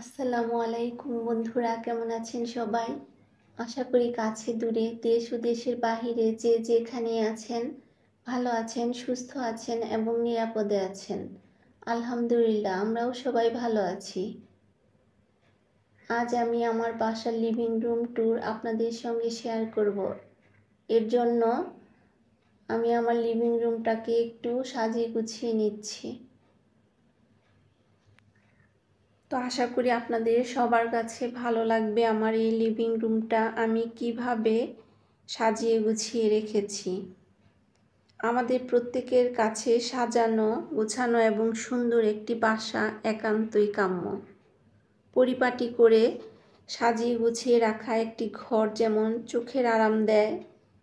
আসসালামু আলাইকুম বন্ধুরা, কেমন আছেন সবাই? আশা করি কাছে দূরে দেশ ও দেশের বাহিরে যে যেখানে আছেন ভালো আছেন, সুস্থ আছেন এবং নিরাপদে আছেন। আলহামদুলিল্লাহ, আমরাও সবাই ভালো আছি। আজ আমি আমার বাসার লিভিং রুম ট্যুর আপনাদের সঙ্গে শেয়ার করব। এর জন্য আমি আমার লিভিং রুমটাকে একটু সাজিয়ে গুছিয়ে নিচ্ছি। তো আশা করি আপনাদের সবার কাছে ভালো লাগবে আমার এই লিভিং রুমটা আমি কিভাবে সাজিয়ে গুছিয়ে রেখেছি। আমাদের প্রত্যেকের কাছে সাজানো, গোছানো এবং সুন্দর একটি বাসা একান্তই কাম্য। পরিপাটি করে সাজিয়ে গুছিয়ে রাখা একটি ঘর যেমন চোখের আরাম দেয়,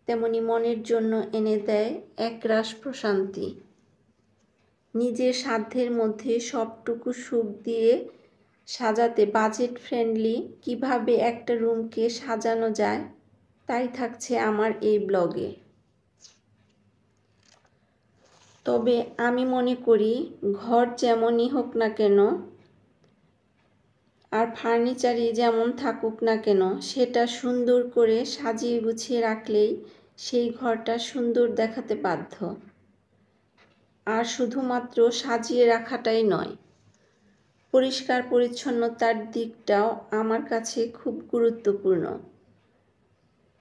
তেমনি মনের জন্য এনে দেয় একরাশ প্রশান্তি। নিজের সাধ্যের মধ্যে সবটুকু সুখ দিয়ে সাজাতে বাজেট ফ্রেন্ডলি কিভাবে একটা রুমকে সাজানো যায় তাই থাকছে আমার এই ব্লগে। তবে আমি মনে করি ঘর যেমনই হোক না কেন আর ফার্নিচারই যেমন থাকুক না কেন, সেটা সুন্দর করে সাজিয়ে গুছিয়ে রাখলেই সেই ঘরটা সুন্দর দেখাতে বাধ্য। আর শুধুমাত্র সাজিয়ে রাখাটাই নয়, পরিষ্কার পরিচ্ছন্নতার দিকটাও আমার কাছে খুব গুরুত্বপূর্ণ।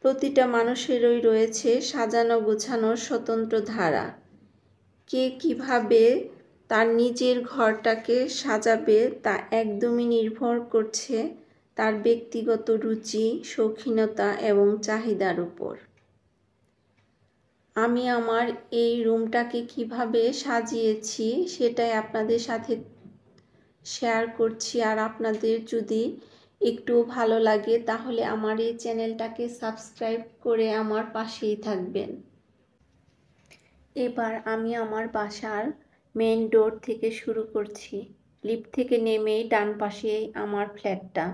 প্রতিটা মানুষেরই রয়েছে সাজানো গোছানোর স্বতন্ত্র ধারা। কে কিভাবে তার নিজের ঘরটাকে সাজাবে তা একদমই নির্ভর করছে তার ব্যক্তিগত রুচি, শৌখিনতা এবং চাহিদার উপর। আমি আমার এই রুমটাকে কিভাবে সাজিয়েছি সেটাই আপনাদের সাথে শেয়ার করছি। আর আপনাদের যদি একটু ভালো লাগে তাহলে আমার এই চ্যানেলটাকে সাবস্ক্রাইব করে আমার পাশেই থাকবেন। এবার আমি আমার বাসার মেইন ডোর থেকে শুরু করছি। লিফট থেকে নেমেই ডান পাশেই আমার ফ্ল্যাটটা।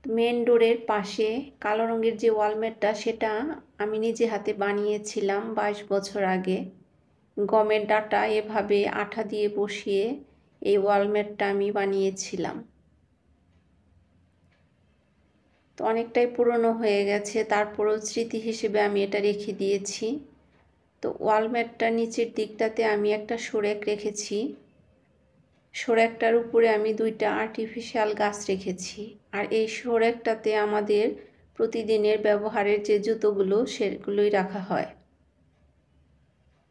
মেইন ডোরের পাশে কালো রঙের যে ওয়ালমেটটা সেটা আমি নিজে হাতে বানিয়েছিলাম 22 বছর আগে। গমের ডাটা এভাবে আঠা দিয়ে বসিয়ে এই ওয়ালমেটটা আমি বানিয়েছিলাম। তো অনেকটাই পুরনো হয়ে গেছে, তারপরেও স্মৃতি হিসেবে আমি এটা রেখে দিয়েছি। তো ওয়ালমেটটার নিচের দিকটাতে আমি একটা শোরেক রেখেছি। শোরেকটার উপরে আমি 2টা আর্টিফিশিয়াল গাছ রেখেছি। আর এই শোরেকটাতে আমাদের প্রতিদিনের ব্যবহারের যে জুতোগুলো সেগুলোই রাখা হয়।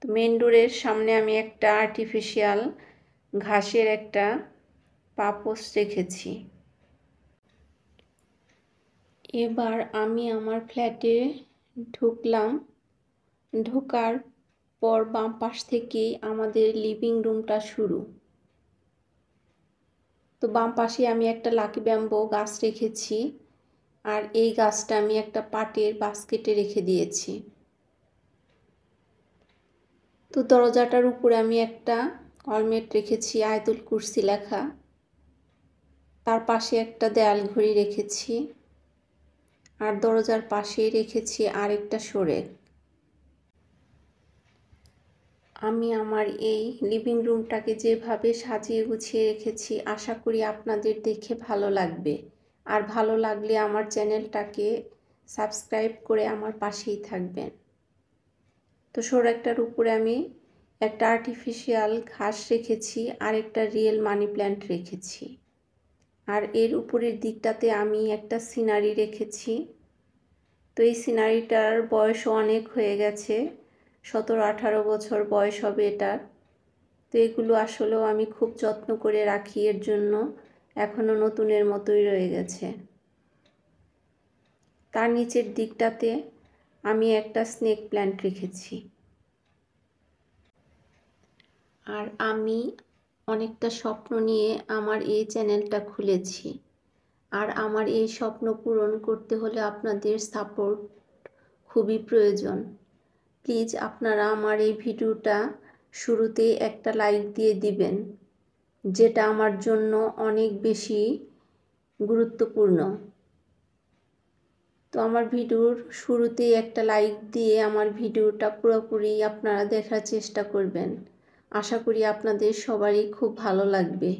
তো মেন ডোরের সামনে আমি একটা আর্টিফিশিয়াল ঘাসের একটা পাপোশ রেখেছি। এবার আমি আমার ফ্ল্যাটে ঢুকলাম। ঢোকার পর বাম পাশ থেকেই আমাদের লিভিং রুমটা শুরু। তো বাম পাশে আমি একটা লাকি ব্যাম্বো গাছ রেখেছি, আর এই গাছটা আমি একটা পাটের বাস্কেটে রেখে দিয়েছি। তো দরজাটার উপরে আমি একটা ওয়ালমেট রেখেছি, আয়াতুল কুরসি লেখা। তার পাশে একটা দেয়াল ঘড়ি রেখেছি, আর দরজার পাশেই রেখেছি আরেকটা শোরেক। আমি আমার এই লিভিং রুমটাকে যেভাবে সাজিয়ে গুছিয়ে রেখেছি আশা করি আপনাদের দেখে ভালো লাগবে। আর ভালো লাগলে আমার চ্যানেলটাকে সাবস্ক্রাইব করে আমার পাশেই থাকবেন। তো শোরেকটার উপরে আমি একটা আর্টিফিশিয়াল ঘাস রেখেছি আর একটা রিয়েল মানি প্ল্যান্ট রেখেছি। আর এর উপরের দিকটাতে আমি একটা সিনারি রেখেছি। তো এই সিনারিটার বয়সও অনেক হয়ে গেছে, 17-18 বছর বয়স হবে এটার। তো এগুলো আসলেও আমি খুব যত্ন করে রাখি, এর জন্য এখনও নতুনের মতোই রয়ে গেছে। তার নিচের দিকটাতে আমি একটা স্নেক প্ল্যান্ট রেখেছি। আর আমি অনেকটা স্বপ্ন নিয়ে আমার এই চ্যানেলটা খুলেছি। আর আমার এই স্বপ্ন পূরণ করতে হলে আপনাদের সাপোর্ট খুবই প্রয়োজন। প্লিজ আপনারা আমার এই ভিডিওটা শুরুতেই একটা লাইক দিয়ে দিবেন, যেটা আমার জন্য অনেক বেশি গুরুত্বপূর্ণ। তো আমার ভিডিওর শুরুতেই একটা লাইক দিয়ে আমার ভিডিওটা পুরোপুরি আপনারা দেখার চেষ্টা করবেন। আশা করি আপনাদের সবারই খুব ভালো লাগবে।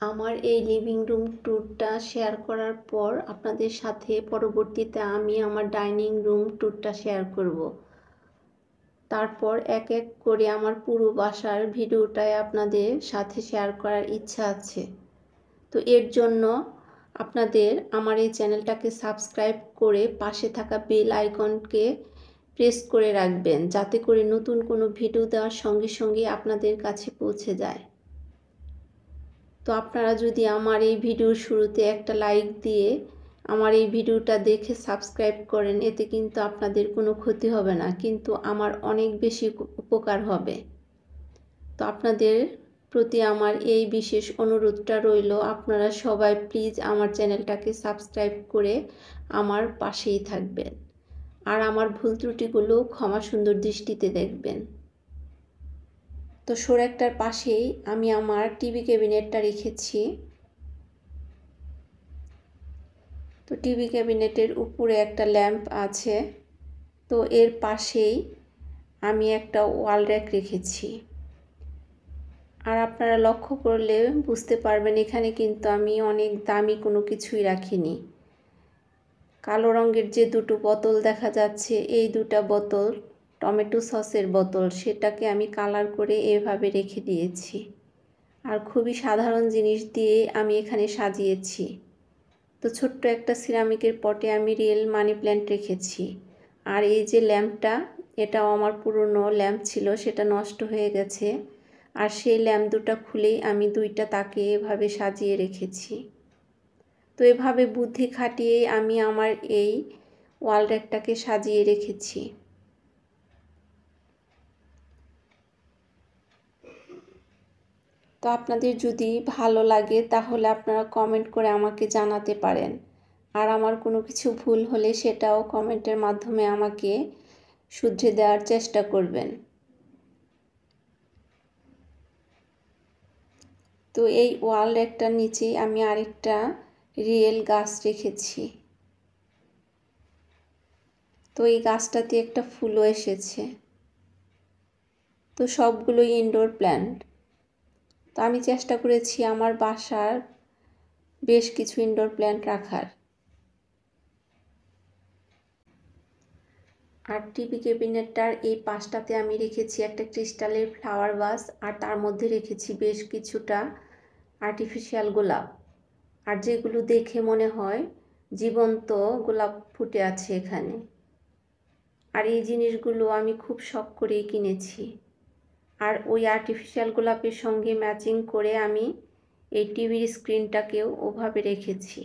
আমার এই লিভিং রুম ট্যুরটা শেয়ার করার পর আপনাদের সাথে পরবর্তীতে আমি আমার ডাইনিং রুম ট্যুরটা শেয়ার করব। তারপর এক এক করে আমার পুরো বাসার ভিডিওটাই আপনাদের সাথে শেয়ার করার ইচ্ছা আছে। তো এর জন্য আপনাদের আমার এই চ্যানেলটাকে সাবস্ক্রাইব করে পাশে থাকা বেল আইকনকে প্রেস করে রাখবেন, যাতে করে নতুন কোনো ভিডিও দেওয়ার সঙ্গে সঙ্গে আপনাদের কাছে পৌঁছে যায়। তো আপনারা যদি আমার এই ভিডিওর শুরুতে একটা লাইক দিয়ে আমার এই ভিডিওটা দেখে সাবস্ক্রাইব করেন, এতে কিন্তু আপনাদের কোনো ক্ষতি হবে না, কিন্তু আমার অনেক বেশি উপকার হবে। তো আপনাদের প্রতি আমার এই বিশেষ অনুরোধটা রইল, আপনারা সবাই প্লিজ আমার চ্যানেলটাকে সাবস্ক্রাইব করে আমার পাশেই থাকবেন, আর আমার ভুল ত্রুটিগুলো ক্ষমা সুন্দর দৃষ্টিতে দেখবেন। তো শোরেকটার পাশেই আমি আমার টিভি ক্যাবিনেটটা রেখেছি। তো টিভি ক্যাবিনেটের উপরে একটা ল্যাম্প আছে, তো এর পাশেই আমি একটা ওয়াল র্যাক রেখেছি। আর আপনারা লক্ষ্য করলে বুঝতে পারবেন এখানে কিন্তু আমি অনেক দামি কোনো কিছুই রাখিনি। কালো রঙের যে দুটো বোতল দেখা যাচ্ছে, এই দুটা বোতল টমেটো সসের বোতল, সেটাকে আমি কালার করে এভাবে রেখে দিয়েছি। আর খুবই সাধারণ জিনিস দিয়ে আমি এখানে সাজিয়েছি। তো ছোট্ট একটা সিরামিকের পটে আমি রিয়েল মানি প্ল্যান্ট রেখেছি। আর এই যে ল্যাম্পটা, এটাও আমার পুরনো ল্যাম্প ছিল, সেটা নষ্ট হয়ে গেছে। আর সেই ল্যাম্প দুটো খুলেই আমি দুইটা তাকে এভাবে সাজিয়ে রেখেছি। তো এভাবে বুদ্ধি খাটিয়েই আমি আমার এই ওয়াল র্যাকটাকে সাজিয়ে রেখেছি। তো আপনাদের যদি ভালো লাগে তাহলে আপনারা কমেন্ট করে আমাকে জানাতে পারেন, আর আমার কোনো কিছু ভুল হলে সেটাও কমেন্টের মাধ্যমে আমাকে শুধরে দেওয়ার চেষ্টা করবেন। তো এই ওয়াল র্যাকটার নিচেই আমি আরেকটা রিয়েল গাছ রেখেছি। তো এই গাছটাতে একটা ফুলও এসেছে। তো সবগুলোই ইনডোর প্ল্যান্ট। তো আমি চেষ্টা করেছি আমার বাসার বেশ কিছু ইনডোর প্ল্যান্ট রাখার। আর টিভি ক্যাবিনেটটার এই পাশটাতে আমি রেখেছি একটা ক্রিস্টালের ফ্লাওয়ার ভাস, আর তার মধ্যে রেখেছি বেশ কিছুটা আর্টিফিশিয়াল গোলাপ, আর যেগুলো দেখে মনে হয় জীবন্ত গোলাপ ফুটে আছে এখানে। আর এই জিনিসগুলো আমি খুব শখ করেই কিনেছি। আর ওই আর্টিফিশিয়াল গোলাপের সঙ্গে ম্যাচিং করে আমি এই টিভির স্ক্রিনটাকেও ওভাবে রেখেছি।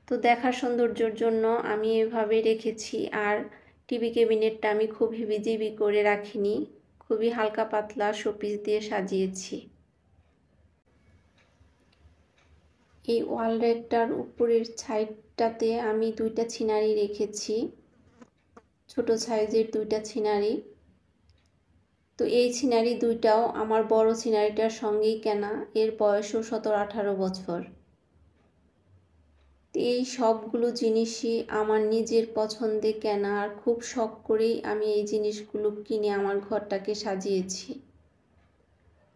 তো দেখার সৌন্দর্যের জন্য আমি এভাবে রেখেছি। আর টিভি ক্যাবিনেটটা আমি খুব হিবিজিবি করে রাখিনি, খুবই হালকা পাতলা শোপিস দিয়ে সাজিয়েছি। এই ওয়াল র্যাকটার উপরের সাইডটাতে আমি দুইটা ছিনারি রেখেছি, ছোট সাইজের দুইটা ছিনারি। তো এই ছিনারি দুইটাও আমার বড় ছিনারিটার সঙ্গেই কেনা, এর বয়সও 17-18 বছর। এই সবগুলো জিনিসই আমার নিজের পছন্দে কেনা, আর খুব শখ করেই আমি এই জিনিসগুলো কিনে আমার ঘরটাকে সাজিয়েছি।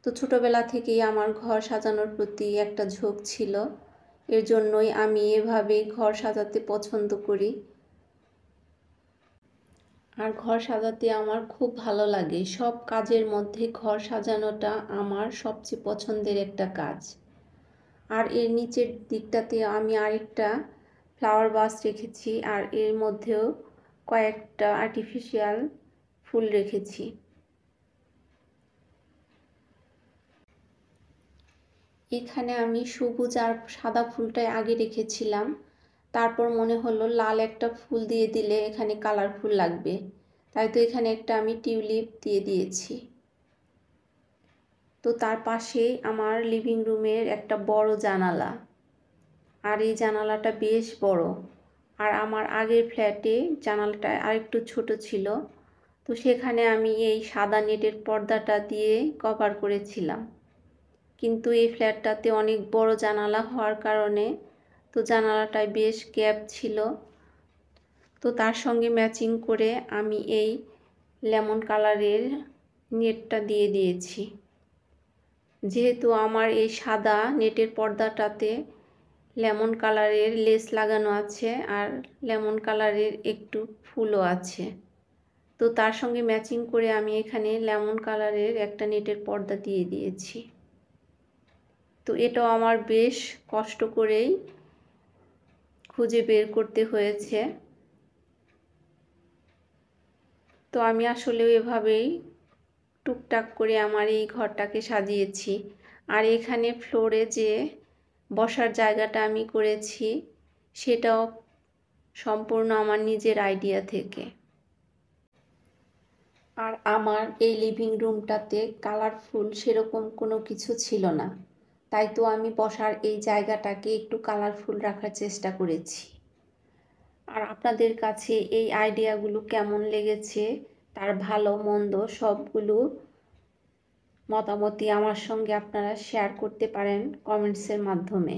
তো ছোটোবেলা থেকেই আমার ঘর সাজানোর প্রতি একটা ঝোঁক ছিল, এর জন্যই আমি এভাবে ঘর সাজাতে পছন্দ করি। আর ঘর সাজাতে আমার খুব ভালো লাগে। সব কাজের মধ্যে ঘর সাজানোটা আমার সবচেয়ে পছন্দের একটা কাজ। আর এর নিচের দিকটাতে আমি আরেকটা ফ্লাওয়ার ভাস রেখেছি, আর এর মধ্যেও কয়েকটা আর্টিফিশিয়াল ফুল রেখেছি। এখানে আমি সবুজ আর সাদা ফুলটাই আগে রেখেছিলাম, তারপর মনে হলো লাল একটা ফুল দিয়ে দিলে এখানে কালারফুল লাগবে, তাই তো এখানে একটা আমি টিউলিপ দিয়ে দিয়েছি। তো তার পাশেই আমার লিভিং রুমের একটা বড় জানালা, আর এই জানালাটা বেশ বড়। আর আমার আগের ফ্ল্যাটে জানালাটা আরেকটু ছোট ছিল, তো সেখানে আমি এই সাদা নেটের পর্দাটা দিয়ে কভার করেছিলাম। কিন্তু এই ফ্ল্যাটটাতে অনেক বড় জানালা হওয়ার কারণে তো জানালাটায় বেশ গ্যাপ ছিল, তো তার সঙ্গে ম্যাচিং করে আমি এই লেমন কালারের নেটটা দিয়ে দিয়েছি। যেহেতু আমার এই সাদা নেটের পর্দাটাতে লেমন কালারের লেস লাগানো আছে আর লেমন কালারের একটু ফুলও আছে, তো তার সঙ্গে ম্যাচিং করে আমি এখানে লেমন কালারের একটা নেটের পর্দা দিয়ে দিয়েছি। তো এটাও আমার বেশ কষ্ট করেই খুঁজে বের করতে হয়েছে। তো আমি আসলে এভাবেই টুকটাক করে আমার এই ঘরটাকে সাজিয়েছি। আর এখানে ফ্লোরে যে বসার জায়গাটা আমি করেছি সেটাও সম্পূর্ণ আমার নিজের আইডিয়া থেকে। আর আমার এই লিভিং রুমটাতে কালারফুল সেরকম কোনো কিছু ছিল না, তাই তো আমি বসার এই জায়গাটাকে একটু কালারফুল রাখার চেষ্টা করেছি। আর আপনাদের কাছে এই আইডিয়াগুলো কেমন লেগেছে তার ভালো মন্দ সবগুলো মতামতই আমার সঙ্গে আপনারা শেয়ার করতে পারেন কমেন্টসের মাধ্যমে।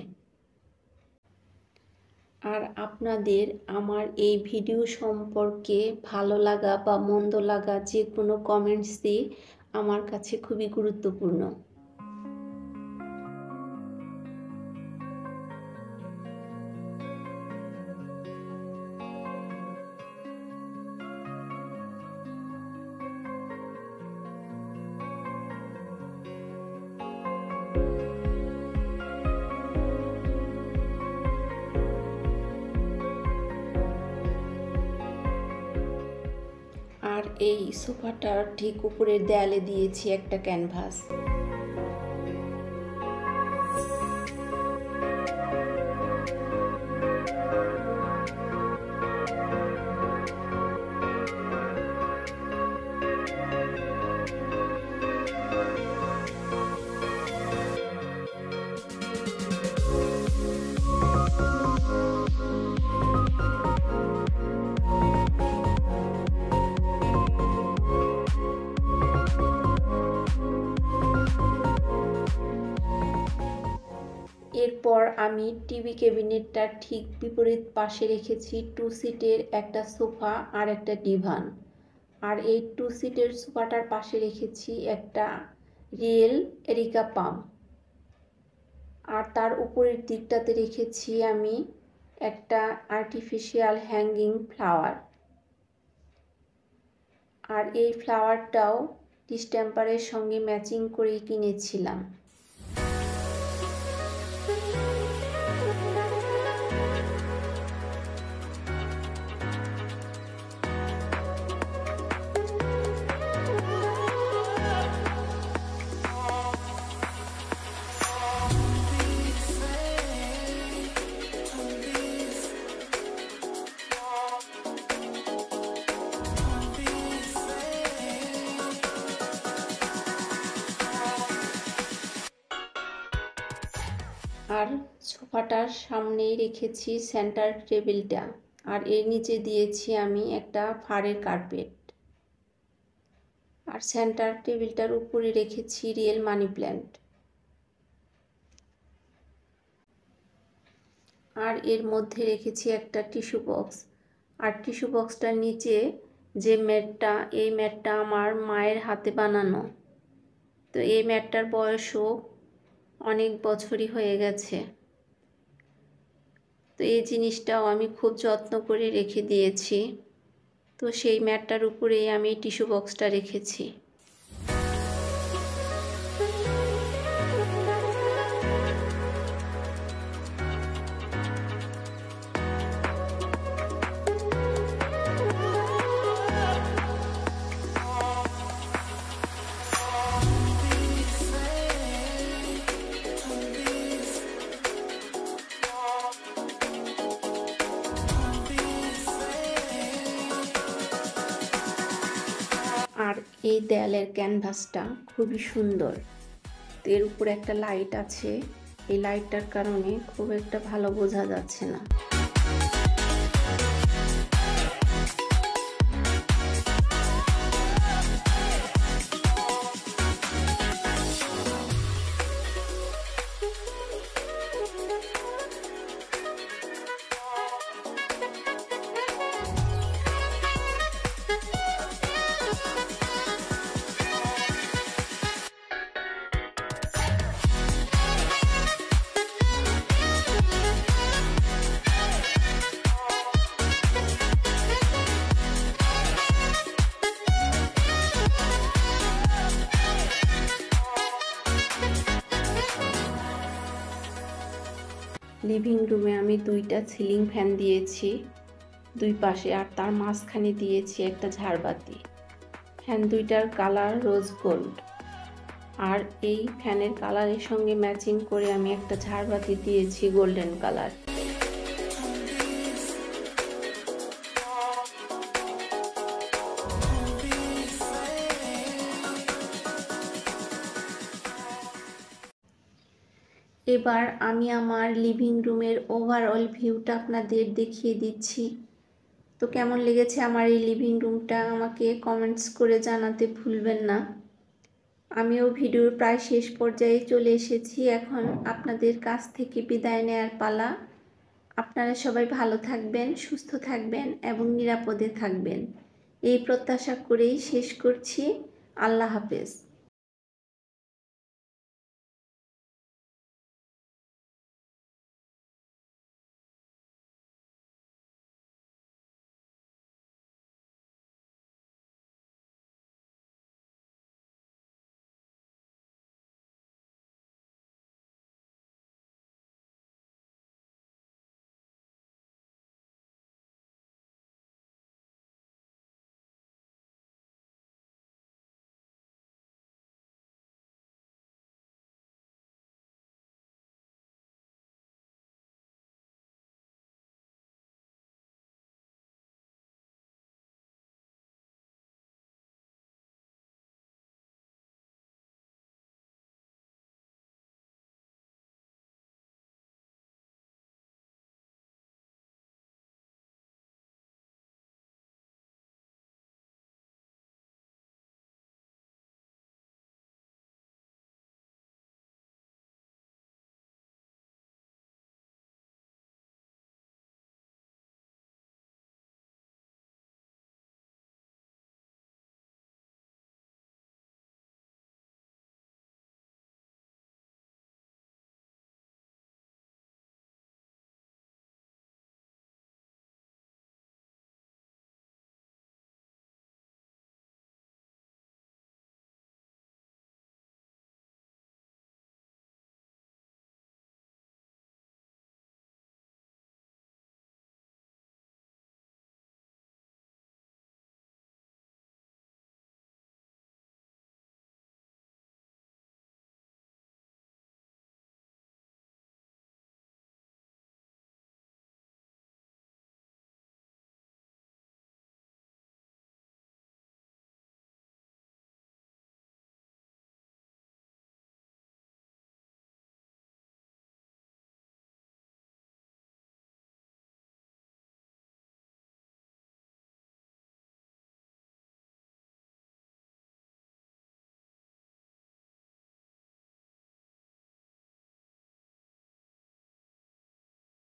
আর আপনাদের আমার এই ভিডিও সম্পর্কে ভালো লাগা বা মন্দ লাগা যে কোনো কমেন্টসই আমার কাছে খুবই গুরুত্বপূর্ণ। আর এই সোফাটার ঠিক উপরের দেয়ালে দিয়েছি একটা ক্যানভাস। এরপর আমি টিভি ক্যাবিনেটটার ঠিক বিপরীত পাশে রেখেছি 2 সিটের একটা সোফা আর একটা ডিভান। আর এই 2 সিটের সোফাটার পাশে রেখেছি একটা রিয়েল এরিকা পাম। আর তার উপরের দিকটাতে রেখেছি আমি একটা আর্টিফিশিয়াল হ্যাঙ্গিং ফ্লাওয়ার। আর এই ফ্লাওয়ারটাও ডিস্টেম্পারের সঙ্গে ম্যাচিং করেই কিনেছিলাম। আর সোফাটার সামনেই রেখেছি সেন্টার টেবিলটা, আর এর নিচে দিয়েছি আমি একটা ফাড়ের কার্পেট। আর সেন্টার টেবিলটার উপরে রেখেছি রিয়েল মানি প্ল্যান্ট। আর এর মধ্যে রেখেছি একটা টিস্যু বক্স। আর টিস্যু বক্সটার নিচে যে ম্যাটটা, এই ম্যাটটা আমার মায়ের হাতে বানানো। তো এই ম্যাটটার বয়সও অনেক বছরই হয়ে গেছে। তো এই জিনিসটাও আমি খুব যত্ন করে রেখে দিয়েছি। তো সেই ম্যাটটার উপরেই আমি টিস্যু বক্সটা রেখেছি। আর এই দেয়ালের ক্যানভাসটা খুবই সুন্দর। তো এর উপরে একটা লাইট আছে, এই লাইটটার কারণে খুব একটা ভালো বোঝা যাচ্ছে না। লিভিং রুমে আমি দুইটা সিলিং ফ্যান দিয়েছি দুই পাশে, আর তার মাঝখানে দিয়েছি একটা ঝাড়বাতি। ফ্যান দুইটার কালার রোজ গোল্ড, আর এই ফ্যানের কালারের সঙ্গে ম্যাচিং করে আমি একটা ঝাড়বাতি দিয়েছি গোল্ডেন কালার। এবার আমি আমার লিভিং রুমের ওভারঅল ভিউটা আপনাদের দেখিয়ে দিচ্ছি। তো কেমন লেগেছে আমার এই লিভিং রুমটা আমাকে কমেন্টস করে জানাতে ভুলবেন না। আমিও ভিডিওর প্রায় শেষ পর্যায়ে চলে এসেছি, এখন আপনাদের কাছ থেকে বিদায় নেওয়ার পালা। আপনারা সবাই ভালো থাকবেন, সুস্থ থাকবেন এবং নিরাপদে থাকবেন, এই প্রত্যাশা করেই শেষ করছি। আল্লাহ হাফেজ।